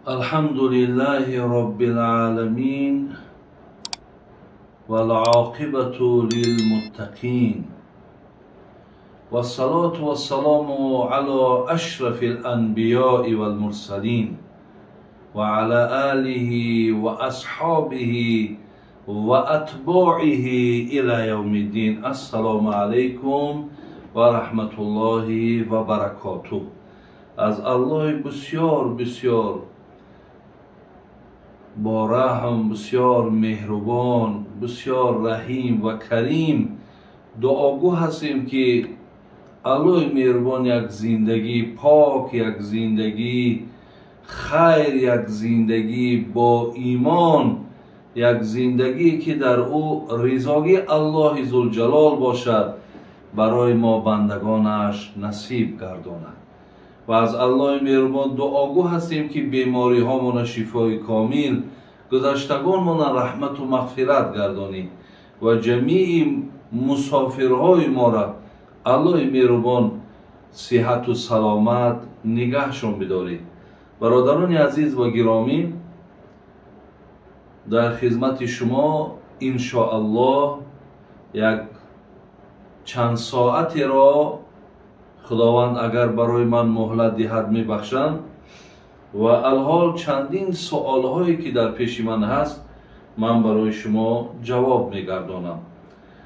الحمد لله رب العالمين والعاقبة للمتقين والصلاة والسلام على أشرف الأنبياء والمرسلين وعلى آله وأصحابه وأتباعه إلى يوم الدين. السلام عليكم ورحمة الله وبركاته. از الله بسیار با رحم، بسیار مهربان، بسیار رحیم و کریم دعاگو هستیم که الله مهربان یک زندگی پاک، یک زندگی خیر، یک زندگی با ایمان، یک زندگی که در او رضای الله ذوالجلال باشد برای ما بندگانش نصیب گرداند. و از الله مهربان دعاگو هستیم که بیماری هامون شفای کامل، گذشتگانمون رحمت و مغفرت گردانی و جمیع مسافرهای ما را الله مهربان صحت و سلامت نگهشون بدارید. برادران عزیز و گرامی، در خدمت شما انشاءالله یک چند ساعتی را خداوند اگر برای من مهلت دهد میبخشند و الحال چندین سوال هایی که در پیش من هست من برای شما جواب میگردانم.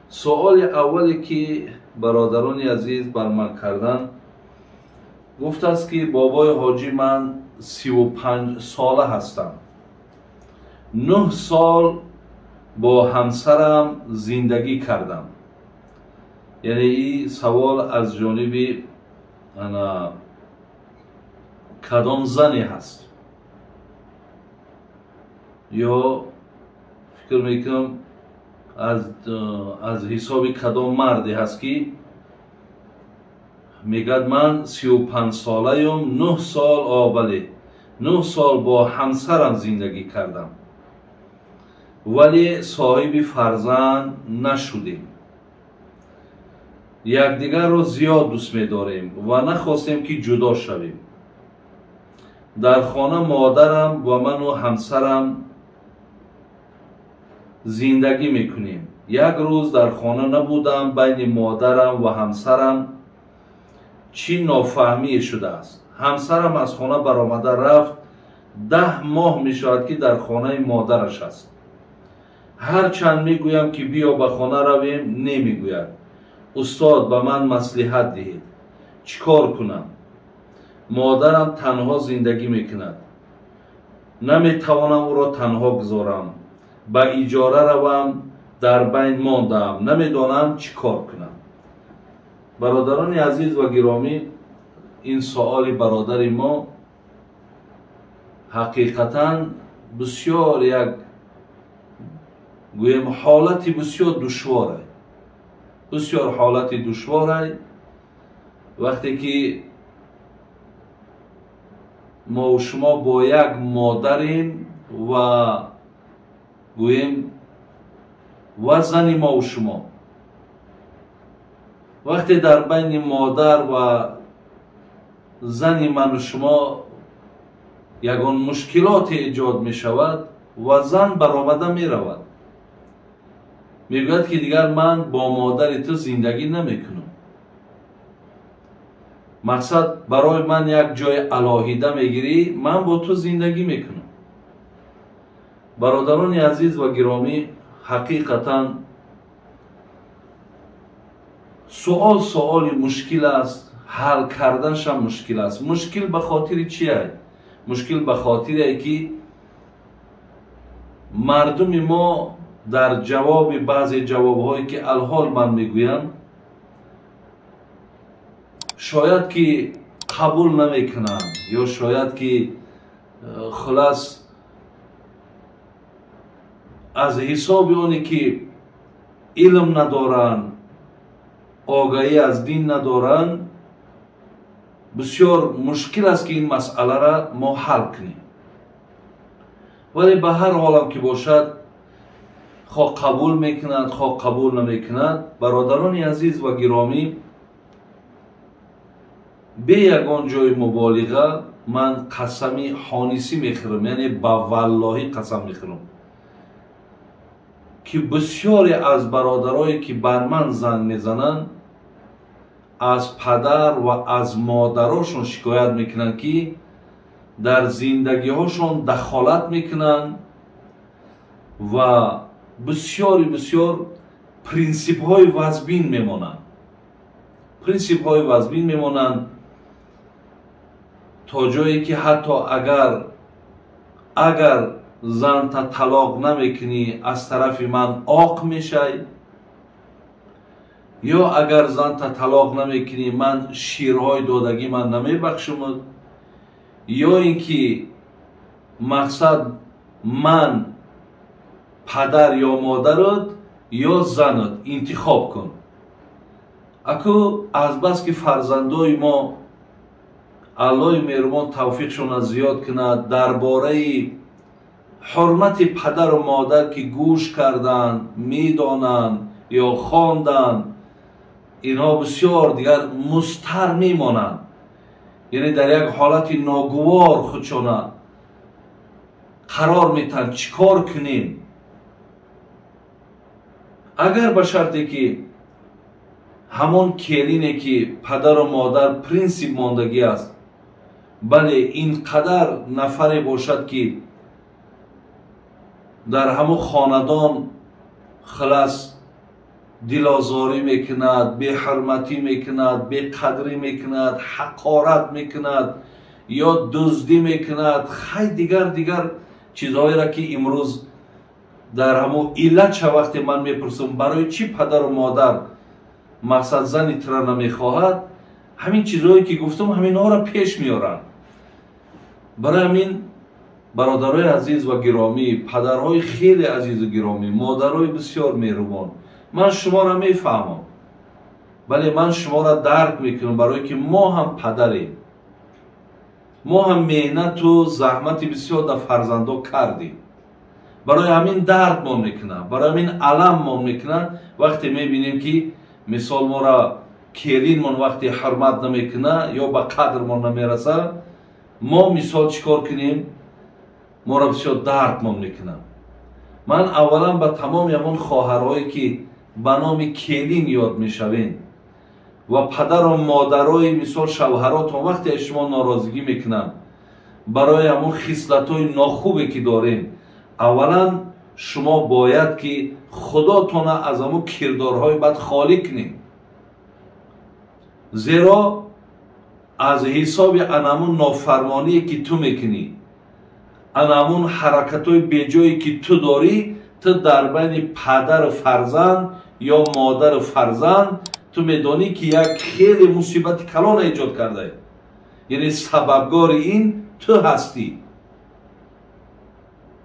سوال اولی که برادران عزیز بر من کردن گفت است که بابای حاجی من 35 ساله هستم. 9 سال با همسرم زندگی کردم. یعنی این سوال از جانب کدام زنی هست یا فکر میکنم از حساب کدام مردی هست که میگد من 35 ساله ام، 9 سال بله 9 سال با همسرم زندگی کردم ولی صاحب فرزند نشدیم. یکدیگر را زیاد دوست می‌داریم و نخواستیم که جدا شویم. در خانه مادرم و من و همسرم زندگی میکنیم. یک روز در خانه نبودم، بین مادرم و همسرم چی نافهمی شده است. همسرم از خانه برآمده رفت. 10 ماه میشود که در خانه مادرش است. هرچند میگویم که بیا به خانه رویم نمیگوید. استاد به من مصلحت دهید چیکار کنم؟ مادرم تنها زندگی میکند، نمیتوانم او را تنها گذارم، به اجاره روم، در بین ماندم، نمیدانم چیکار کنم. برادران عزیز و گرامی، این سوال برادر ما حقیقتا بسیار یک گویم حالتی بسیار دشواره، بسیار حالت دشواره. وقتی که ما و شما با یک مادریم و گویم و زن ما و شما، وقتی در بین مادر و زن من و شما یگان مشکلات ایجاد می شود و زن برآمده می رود، میگوید که دیگر من با مادر تو زندگی نمیکنم، مقصد برای من یک جای علاهیده میگیری، من با تو زندگی میکنم. برادران عزیز و گرامی، حقیقتا سوال مشکل است، حل کردنش هم مشکل است. مشکل به خاطر چیه؟ مشکل به خاطر که مردم ما در جواب بعضی جوابهایی که الحال من میگویم شاید که قبول نمیکنند یا شاید که خلاص از حساب اونی که علم ندارن، آگاهی از دین ندارن، بسیار مشکل است که این مسئله را ما حل کنیم. ولی به هر حالم که باشد، خواه قبول میکند خواه قبول نمیکند، برادران عزیز و گرامی، به یگان جای مبالغه من قسمی حانیسی میخورم، یعنی با والله قسم میخورم که بسیاری از برادرایی که بر من زنگ میزنن از پدر و از مادراشون شکایت میکنن که در زندگی هاشون دخالت میکنن و بسیار پرینسیپ های وزبین میمونن. پرینسیپ های وزبین میمونن تا جایی که حتی اگر زن تا طلاق نمیکنی از طرف من عاق میشی، یا اگر زن تا طلاق نمیکنی من شیرهای دادگی من نمیبخشم، یا اینکه مقصد من پدر یا مادرت یا زنت انتخاب کن. اکو از بس که فرزندای ما الله مهربان توفیقشون زیاد کند درباره حرمت پدر و مادر که گوش کردن میدانن یا خواندن، اینها بسیار دیگر مضطر میمانند، یعنی در یک حالت ناگوار خودشون قرار میتن چیکار کنیم. اگر به شرطی که همون کلینه که پدر و مادر پرینسیپ ماندگی است، بله اینقدر نفری باشد که در همون خاندان خلاص دلازاری میکند، بی حرمتی میکند، بی قدری میکند، حقارت میکند یا دزدی میکند، خیلی دیگر چیزهایی را که امروز در همون علت چه وقتی من میپرسم برای چی پدر و مادر مقصد زنی ترا نمیخواهد، همین چیزهایی که گفتم همین ها را پیش میارن. برای همین برادرای عزیز و گرامی، پدرهای خیلی عزیز و گرامی، مادرهای بسیار مهربان، من شما را میفهمم، ولی من شما را درک میکنم، برای که ما هم پدریم، ما هم مهنت و زحمت بسیار در فرزندا کردیم. برای همین درد ما میکنه، برای همین علم ما میکنه وقتی میبینیم که مثال ما را کلین من وقتی حرمت نمیکنه یا به قدر ما نمیرسه، ما مثال چیکار کنیم؟ ما را بسیار درد ما میکنه. من اولا به تمام یمون خواهرهایی که به نام کلین یاد میشوین و پدر و مادرای مثال شوهرات وقتی شما ناراضگی میکنن برای همون خصلت‌های ناخوبی که دارین، اولا شما باید که خداتون از همون کردارهای بد خالی کنید، زیرا از حساب انامون نافرمانی که تو میکنی، انامون حرکت‌های بیجایی که تو داری، تو در بین پدر و فرزند یا مادر و فرزند تو میدانی که یک خیلی مصیبت کلان ایجاد کرده، یعنی سببگار این تو هستی.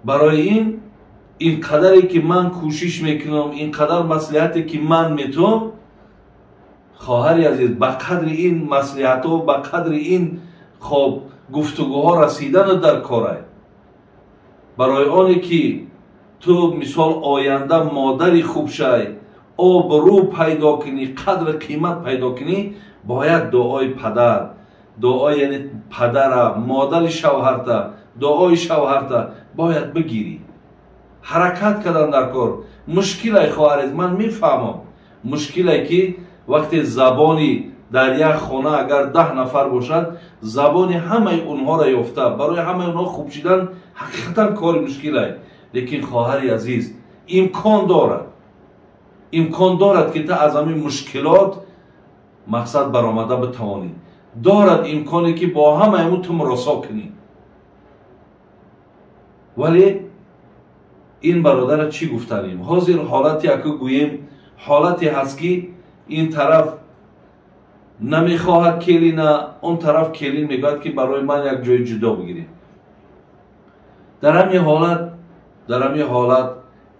برای این قدری که من کوشش میکنم، این قدر مصلحتی که من میتونم، خواهری عزیز، به قدر این مصلحت ها، به قدر این خوب گفتگوها رسیدن در کاره. برای آنی که تو مثال آینده مادری خوب شای، آبرو پیدا کنی، قدر قیمت پیدا کنی، باید دعای پدر، دعای یعنی پدر، مادر شوهرت، دعای شوهرت باید بگیری. حرکت کردن در کار مشکلی خواهرز، من میفهمم مشکلی که وقتی زبانی در یک خانه اگر 10 نفر باشد زبانی همه اونها را یافته، برای همه اونها خوب شدن حقیقتا کار مشکلی. لیکن خواهری عزیز امکان دارد که تا از همین مشکلات مقصد برآمده بتوانی، دارد امکانی که با همه اون تو مراسا کنی. ولی این برادر چی گفتنیم؟ حاضر حالتی اکو گوییم حالتی هست که این طرف نمیخواهد کلین، اون طرف کلین میگوید که برای من یک جای جدا بگیریم. در همین حالت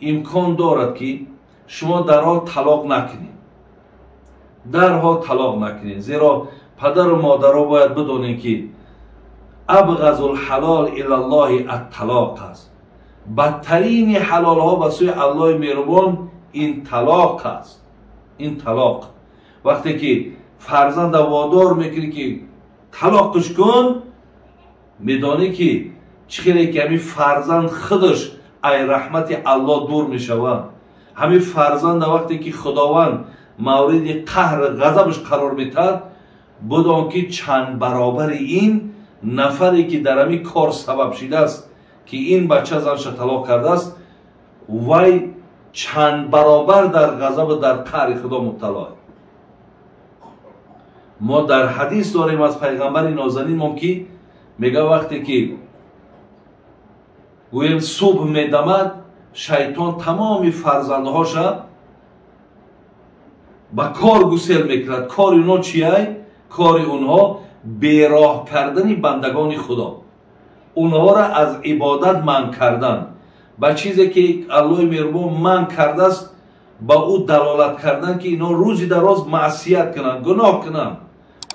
امکان دارد که شما درها طلاق نکنید، زیرا پدر و مادر ها باید بدونید که ابغض الحلال الی الله الطلاق است. بدترین حلال ها به سوی الله مهربان این طلاق است. این طلاق وقتی که فرزند وادار میکنی که طلاقش کن، میدانی که چخیره که همین فرزند خودش ای رحمت الله دور میشود. همین فرزند وقتی که خداوند مورد قهر غضبش قرار میتد، بدان که چند برابر این نفری که در همین کار سبب شده است که این بچه زنش طلاق کرده است، وای چند برابر در غضب و در قهر خدا مبتلا. ما در حدیث داریم از پیغمبر نازنین که میگه وقتی که گویم صبح میدمد، شیطان تمام فرزندهاش با کار گسیل میکرد. کار اونا چیه؟ کار اونها بیراه کردن بندگان خدا، اونها را از عبادت منع کردن، با چیزی که الله مهربان منع کرده است با او دلالت کردن که اینا روزی دراز معصیت کنن، گناه کنن.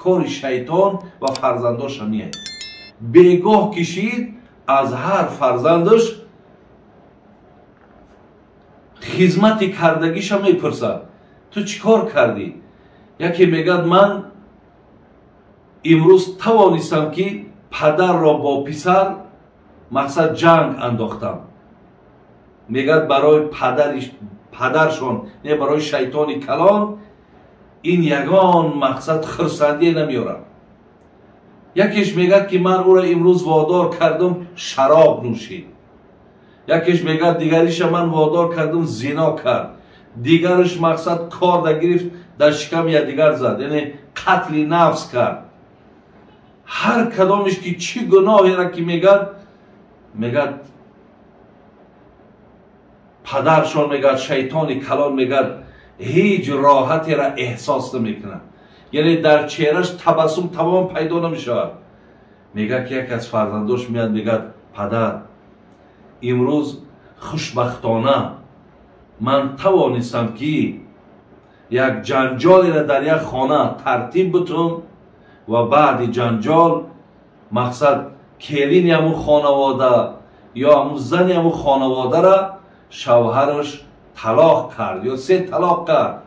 کار شیطان و فرزنداش همیه. بیگاه کشید از هر فرزندش خدمتی کردگیش هم میپرسد تو چی کار کردی؟ یکی میگد من امروز توانستم که پدر را با پسر مقصد جنگ انداختم. میگد برای پدرشون، نه برای شیطان کلان، این یگان مقصد خرسندی نمیارم. یکیش میگد که من او را امروز وادار کردم شراب نوشید. یکیش میگد دیگریش من وادار کردم زنا کرد. دیگرش مقصد کار در گرفت در شکم یا دیگر زد، یعنی قتل نفس کرد. هر کدامش که چی گناهی را که میگد پدرشان میگد شیطان کلان میگد هیچ راحتی را احساس نمیکنه، یعنی در چهرش تبسم تمام پیدا نمیشود. میگه که یک از فرزنداش میاد میگد پدر امروز خوشبختانه من توانستم که یک جنجالی را در یک خانه ترتیب بتم و بعد جنجال مقصد کلین همون خانواده یا همون زن همون خانواده را شوهرش طلاق کرد یا 3 طلاق کرد.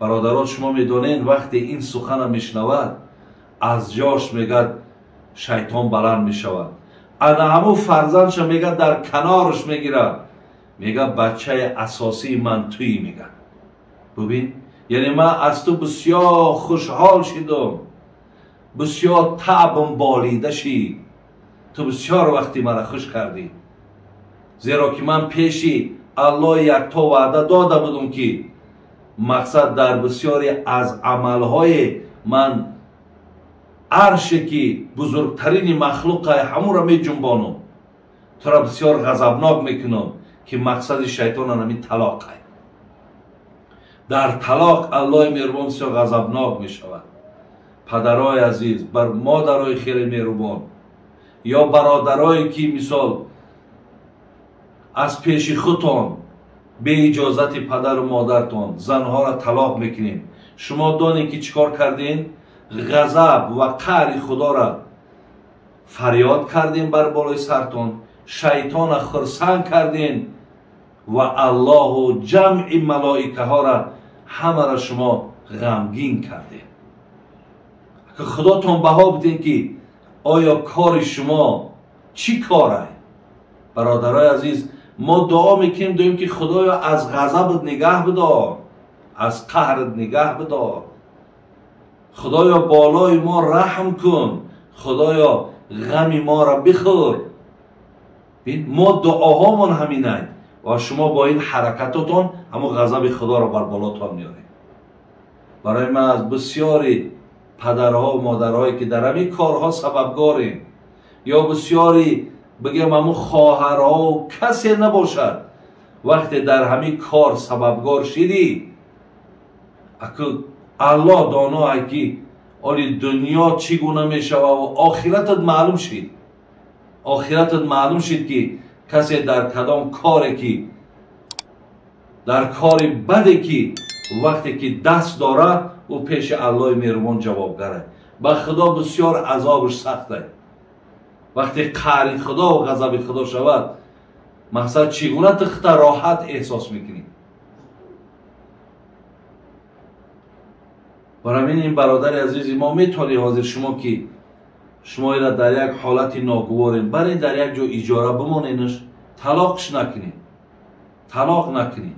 برادران شما میدونین وقتی این سخن میشنود از جاش میگد شیطان بلند میشود. انا همون فرزندش میگه در کنارش میگیره، میگه بچه اساسی من تویی. میگه ببین، یعنی من از تو بسیار خوشحال شدم، بسیار تعبم بالیده شید، تو بسیار وقتی مرا خوش کردی، زیرا که من پیشی الله یکتا وعده داده بودم که مقصد در بسیاری از عملهای من عرشی که بزرگترین مخلوق همون را می جنبانم، تو را بسیار غضبناک میکنم که مقصد شیطان نمی طلاق. در طلاق الله مهربان بسیار غضبناک می شود. پدرای عزیز، بر مادرای خیلی مهربان یا برادرایی که مثال از پیش خودتان به اجازت پدر و مادرتان زنها را طلاق میکنین، شما دانید که چیکار کردین؟ غضب و قهر خدا را فریاد کردین بر بالای سرتان، شیطان را خرسند کردین و الله و جمع ملائکه ها را همه را شما غمگین کردین. که خداتون بها بدین که آیا کار شما چی کاره؟ برادرای عزیز، ما دعا میکنیم دویم که خدایا از غضبت نگه بدار، از قهرت نگه بدار، خدایا بالای ما رحم کن، خدایا غم ما را بخور. ما دعاهامون همینه و شما با این حرکتاتون همون غضب خدا را بر بالاتان میارید. برای من از بسیاری پدرها و مادرهایی که در همین کارها سببگاریم، یا بسیاری بگم همون خواهرها و کسی نباشد وقتی در همین کار سببگار شدی، اکو الله دانا که آلی دنیا چگونه میشه و آخرتت معلوم شد. آخرتت معلوم شد که کسی در کدام کاری که در کار بدی که وقتی که دست داره و پیش الله مهربان جوابگره. با خدا بسیار عذابش سخته. وقتی قهر خدا و غضب خدا شود، مقصد چگونه تخت راحت احساس میکنی. برای این برادر عزیز ما میتونی حاضر شما که شما را در یک حالت ناگوارین برای در یک جا اجاره بمانینش، طلاقش نکنین، طلاق نکنین،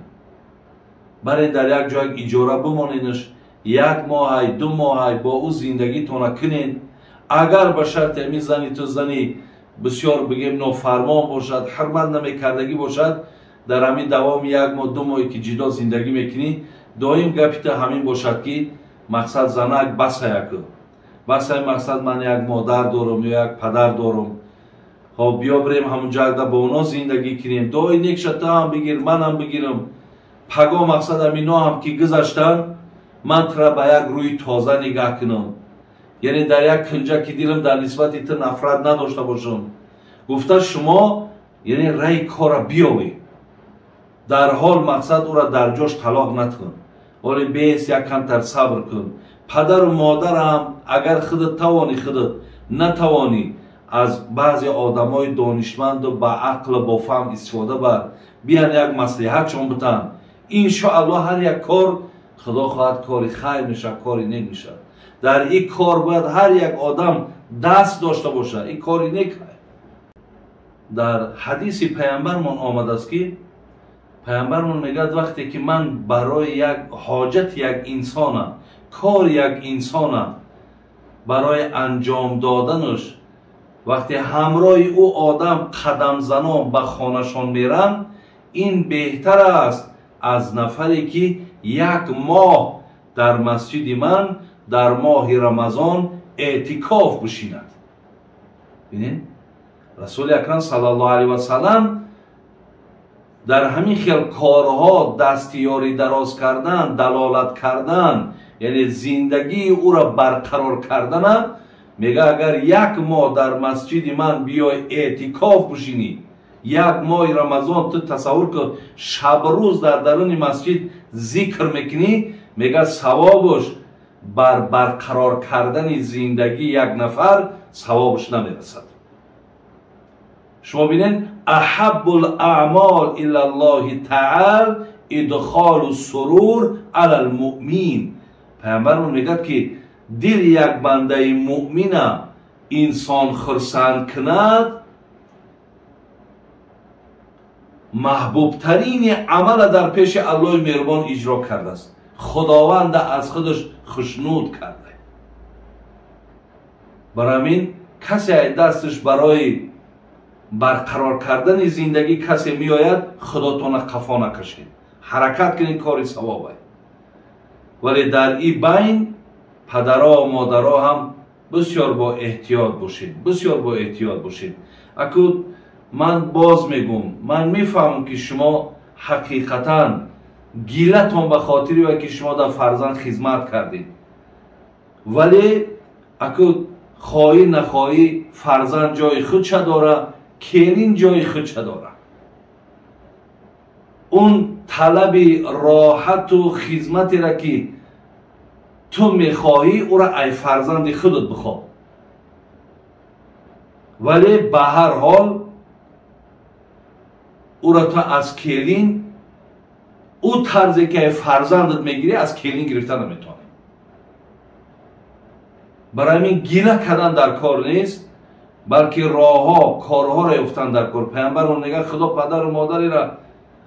برای در یک جا اجاره بمانینش، 1 ماه 2 ماه با او زندگی تونه کنین. اگر به شرط می زنی تو زنی بسیار بگیم نافرمان باشد، حرمت نمیکردگی باشد، در همین دوام 1 ماه 2 ماهی که جدا زندگی میکنی، دایم گپیت همین باشد که مقصد زنک بس مقصد من یک مادر دارم یا یک پدر دارم، خب بیا بریم همونجا با اونا زندگی کنیم، دایی نیکشت تو هم بگیر من هم بگیرم، پگاه مقصد همینا هم که گذشتن من ترا به یک روی تازه نگاه کنم، یعنی در یک کنجه که دیلم در نسبت تو نفرت نداشته باشم. گفته شما یعنی رای کار بیاوی، در حال مقصد او را در جاش طلاق نکن، ولی بیس یک کمتر صبر کن. پدر و مادر هم اگر خودت توانی، خودت نتوانی، از بعضی آدمای دانشمند و با عقل و با فهم استفاده بر، بیان یک مصلحت چون بتن، انشاءالله هر یک کار خدا خواهد کاری خیر میشه، کاری نیک میشه. در این کار باید هر یک آدم دست داشته باشه، این کاری نیک. در حدیث پیامبرمون آمده است که پیامبرمون میگه وقتی که من برای یک حاجت یک انسان، کار یک انسان برای انجام دادنش وقتی همراه او آدم قدم زنان به خانهشان میرن، این بهتر است از نفری که 1 ماه در مسجد من در ماه رمضان اعتکاف بشیند. ببینید رسول اکرم صلی الله علیه و سلم در همین خیل کارها دستیاری دراز کردن، دلالت کردن، یعنی زندگی او را برقرار کردن، میگه اگر 1 ماه در مسجد من بیای اعتکاف بشینی، 1 ماه رمضان تو تصور کن شب روز در درون مسجد ذکر میکنی، میگه ثوابش بر برقرار کردن زندگی یک نفر ثوابش نمیرسد. شما بینین احب الاعمال الی الله تعالی ادخال السرور علی المؤمن. پیامبرمون میگه که دل یک بنده مؤمن انسان خرسند کند، محبوب ترین عمل در پیش الله مهربان اجرا کرده است، خداوند از خودش خشنود کرده. برای همین کسی دستش برای برقرار کردن زندگی کسی می آید، خداتون قفا نکشید، حرکت کنید، کاری ثوابه. ولی در این بین پدرها و مادرها هم بسیار با احتیاط باشید، بسیار با احتیاط باشید. اکود من باز میگم، من میفهمم که شما حقیقتا گیلتون به خاطری و که شما در فرزند خدمت کردید، ولی اکود خواهی نخواهی فرزند جای خود چه داره، کلین جای خود چه داره. اون طلب راحت و خدمتی را که تو میخواهی او را ای فرزند خودت بخواه، ولی به هر حال او را تو از کلین او طرزی که فرزندت میگیری از کلین گرفتن نمیتونی. برای این گیله کردن در کار نیست، بلکه راهها کارها را یافتن در کار. پیامبرمون میگه خدا پدر و مادری را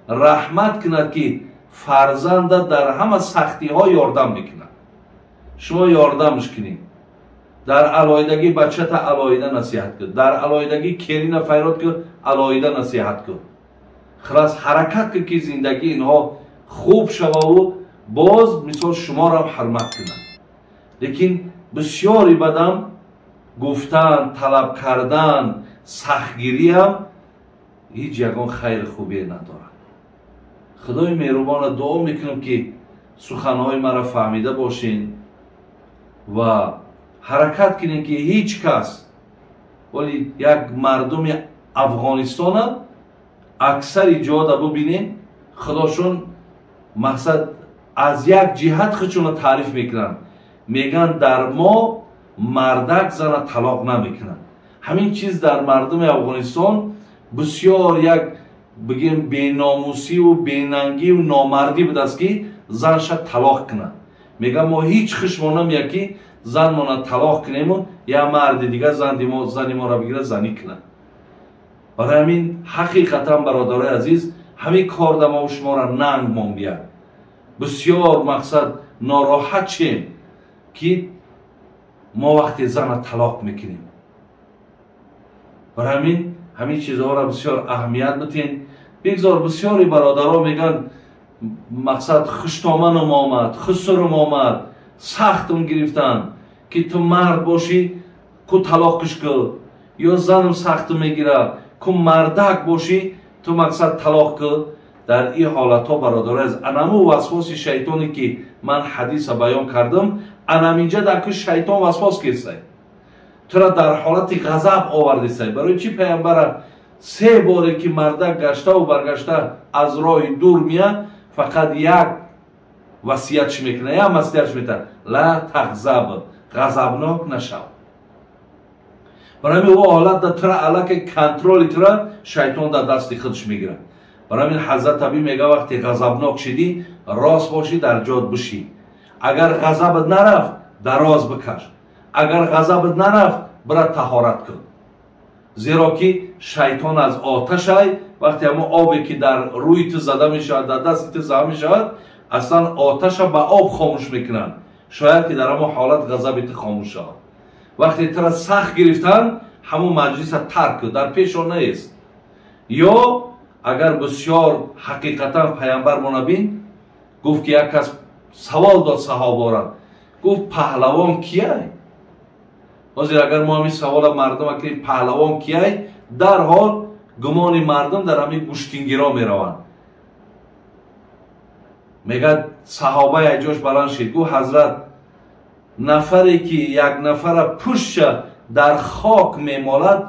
رحمت کند که فرزند در همه سختی ها یاردم میکند، شما یاردمش کنید. در علایدگی بچه تا علایده نصیحت کن، در علایدگی کلین فیرات کن، علایده نصیحت کن، خلاص حرکت کن که زندگی اینها خوب شود و باز مثال شما را حرمت کنند. لیکن بسیاری بدم گفتن، طلب کردن، سختگیری هم هیچ یگان خیر خوبی ندارد. خدای مهربان دعا میکنم که سخنهای مرا فهمیده باشین و حرکت کنین که هیچ کس، ولی یک مردم افغانستان اکثر جاده ببینین خداشون مقصد از یک جهت خودشون تعریف میکنن، میگن در ما مردک زن طلاق نمیکنن. همین چیز در مردم افغانستان بسیار یک بگیم بیناموسی و بیننگی و نامردی بود است که زنش طلاق کنن. میگه ما هیچ خشمانم یکی زن ما طلاق کنیم یا مرد دیگه زنی ما را بگیره زنی کنه. برای همین حقیقتا برادرای عزیز همین کار در ما و شما را ننگ مان بیاد. بسیار مقصد ناراحت شیم که ما وقتی زن را طلاق میکنیم. برای همین چیزها را بسیار اهمیت بتین. بگذار بسیاری برادرها میگن مقصد خشتامنم آمد، خسرم آمد، سختم گرفتن که تو مرد باشی کو طلاقش کن، یا زنم سخت میگیره کو مردک باشی تو مقصد طلاق کن. در این حالت ها برادر از انمو وسواس شیطانی که من حدیث بیان کردم انم اینجا در که شیطان وسواس کرده تو را در حالت غضب آورده سای. برای چی پیامبر 3 باره که مردک گشته و برگشته از راه دور میاد فقط یک وصیتش میکنه یا وصیتش میکنه لا تغضب، غضبناک نشو. برای همین او حالت در ترا علاقه کنترل ترا شیطان در دست خودش میگیره. برای همین حضرت ابی میگه وقتی غضبناک شدی راست باشی در جاد بشی. اگر غضبت نرفت دراز بکش، اگر غضبت نرفت برای طهارت کن. زیرا که شیطان از آتش های وقتی همون آبی که در روی تو زده میشود در دست تو زده میشود اصلا آتش به آب خاموش میکنن. شاید که در همون حالت غضب تو خاموش شود. وقتی تو را سخت گرفتن همون مجلس ترک در پیش آن نیست. یا اگر بسیار حقیقتا پیامبر ما نبین گفت که یک کس سوال داد صحابه را گفت پهلوان کیه؟ حاضر اگر ما همین سوال مردم که پهلوان کیه در حال گمان مردم در همین گوشتینگیرا می روند. میگه صحابه ایجاش بلند شد گفت حضرت نفری که یک نفر پشت در خاک میمالد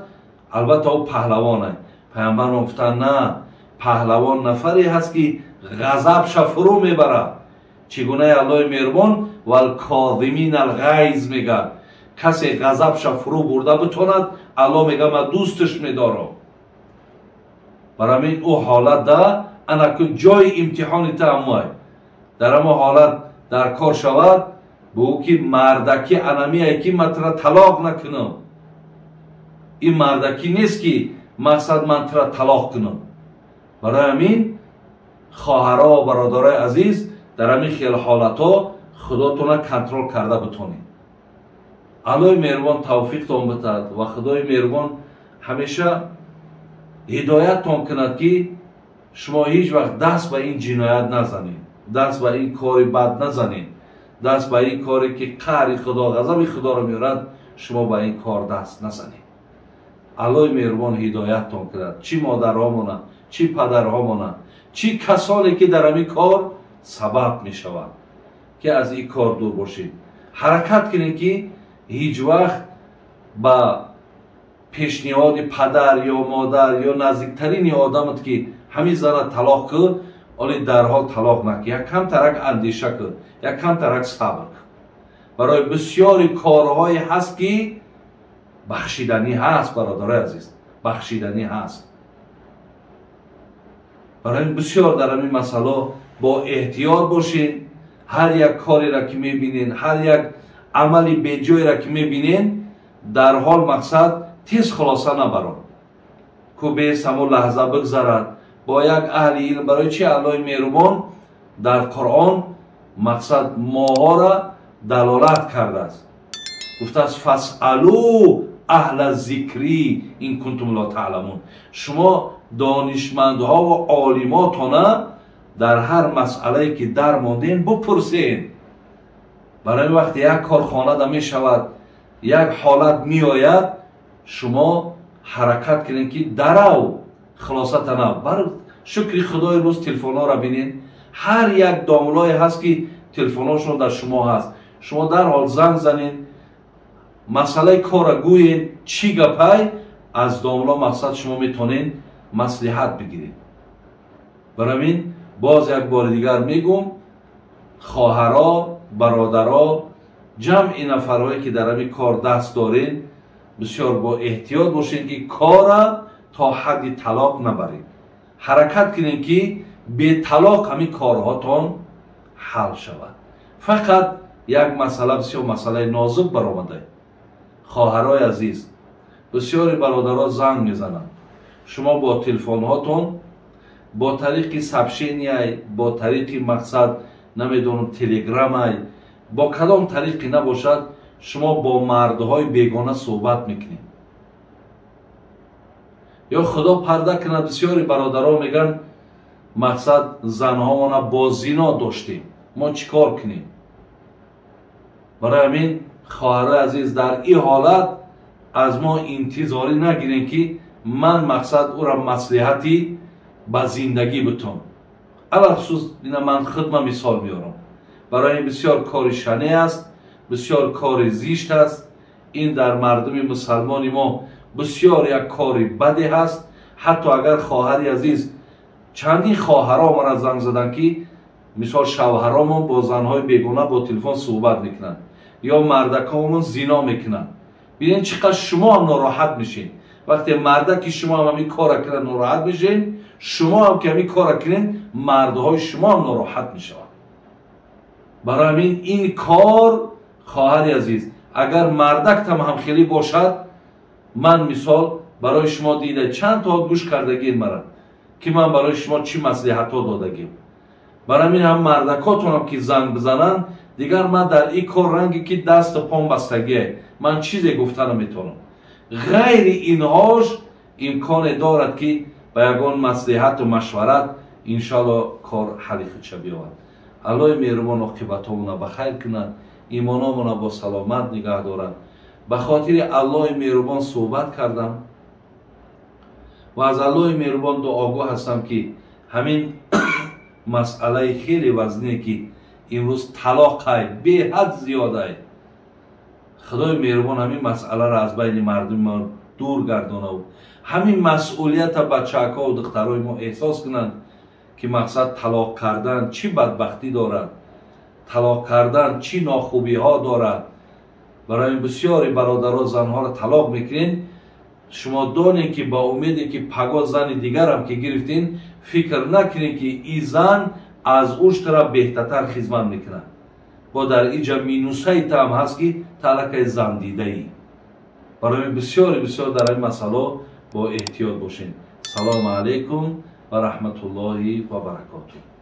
البته او پهلوانه. پیامبر گفتن نه، پهلوان نفری هست که غضب فرو میبره. چگونه الله مهربان و الکاظمین الغیظ میگه کسی غضب فرو برده بتواند الله میگه من دوستش میدارم. برای او حالت ده انا که جای امتحانی تا در اما حالت در کار شود به او که مردکی انمی که من ترا طلاق نکنم. این مردکی نیست که مقصد من ترا طلاق کنم. برای همین خواهرها و برادرای عزیز در همین خیل حالت ها خداتون کنترل کرده بتونید. الله مهربان توفیق تان بتد و خدای مهربان همیشه هدایت تان کند که شما هیچ وقت دست به این جنایت نزنید، دست به این کاری بد نزنید، دست به این کاری که قهر خدا غضب خدا را میارد شما به این کار دست نزنید. الله مهربان هدایت تان کند، چی مادرهامون، چی پدرهامون، چی کسانی که در همین کار سبب می شود که از این کار دور باشید. حرکت کنید که هیچ وقت با پیشنهاد پدر یا مادر یا نزدیکترین آدمت که همین زن طلاق کرد ولی در حال طلاق نکن. یک کم ترک اندیشه کن، یک کم ترک صبر کن. برای بسیاری کارهای هست که بخشیدنی هست برادرای عزیز، بخشیدنی هست. برای بسیار در این مسئله با احتیاط باشین. هر یک کاری را که میبینین، هر یک عملی به جای را که میبینین در حال مقصد تیز خلاصه نبرون که به همون لحظه بگذرد. با یک اهل علم برای چی الله مهربان در قرآن مقصد ماها را دلالت کرده است. گفته است فاسالو اهل الذکری این کنتم لا تعلمون. شما دانشمندها و عالماتانه در هر مسئله که در ماندین بپرسین. برای وقتی یک کارخانه دا می شود، یک حالت می آید، شما حرکت کنید که درو خلاصه تنه. بر شکر خدای روز تلفن ها را بینین، هر یک داملای هست که تلفن هاشون در شما هست. شما در حال زنگ زنین، مسئله کار گوین، چی گپای از داملا مقصد شما میتونین مصلحت بگیرید. برای این باز یک بار دیگر میگم خواهرها، برادرها، جمع نفرهایی که در همین کار دست دارین بسیار با احتیاط باشین که کار تا حد طلاق نبرید. حرکت کنین که به طلاق همین کارهاتون حل شود. فقط یک مسئله بسیار مسئله نازک برآمده. خواهرای عزیز، بسیاری برادرها زنگ میزنند، شما با تلفن هاتون با طریق سبشینی با طریق مقصد نمیدونم تلگرام با کدام طریقی نباشد شما با مردهای بیگانه صحبت میکنید. یا خدا پرده کنه بسیاری برادرها میگن مقصد زنها ما با زنا داشتیم، ما چیکار کنیم؟ برای همین خواهر عزیز در این حالت از ما انتظاری نگیرین که من مقصد او را مصلحتی به زندگی بتونم. علخصوص من خودم مثال میارم. برای این بسیار کار شنیع است، بسیار کار زیشت است. این در مردم مسلمان ما بسیار یک کار بدی هست. حتی اگر خواهری عزیز چندین خواهرها ما را زنگ زدن که مثال شوهرامون با زنهای بیگانه با تلفن صحبت میکنن یا مردکامون زنا میکنن. ببینید چقدر شما هم ناراحت میشین. وقتی مردکی شما هم همین کار کنن ناراحت میشین، شما هم که همین کار کنین مردهای شما هم ناراحت میشون. برای همین این کار خواهر عزیز اگر مردک هم خیلی باشد، من مثال برای شما دیده چند تا گوش کردگی مرا که من برای شما چی مصلحت ها دادگیم. برای همین هم مردکاتون هم که زنگ بزنن دیگر من در این کار رنگی که دست پام بستگیه من چیزی گفتن نمیتونم. غیر اینهاش امکان دارد که با یگان مصلحت و مشورت انشالله کار حل خودش بیاورد. الله مهربان عاقبتمون بخیر کند، ایمانمون با سلامت نگه دارد. به خاطر الله مهربان صحبت کردم و از الله مهربان دعاگو هستم که همین مسئله خیلی وزنی که امروز طلاق به حد زیاده، خدای مهربان همین مسئله را از بین مردم ما دور گردانه و همین مسئولیت بچه‌ها و دخترای ما احساس کنند که مقصد طلاق کردن چی بدبختی دارد، طلاق کردن چی ناخوبی ها دارد. برای بسیاری برادرها زنها را طلاق میکنین، شما دانید که با امیدی که پگاه زن دیگر هم که گرفتین فکر نکنید که این زن از اوش طرح بهترتر خدمت میکنه. با در اینجا مینوسای هم هست که تلک زن دیده ای. برای بسیار در این مسئله با احتیاط باشین. سلام علیکم و رحمت الله و برکاته.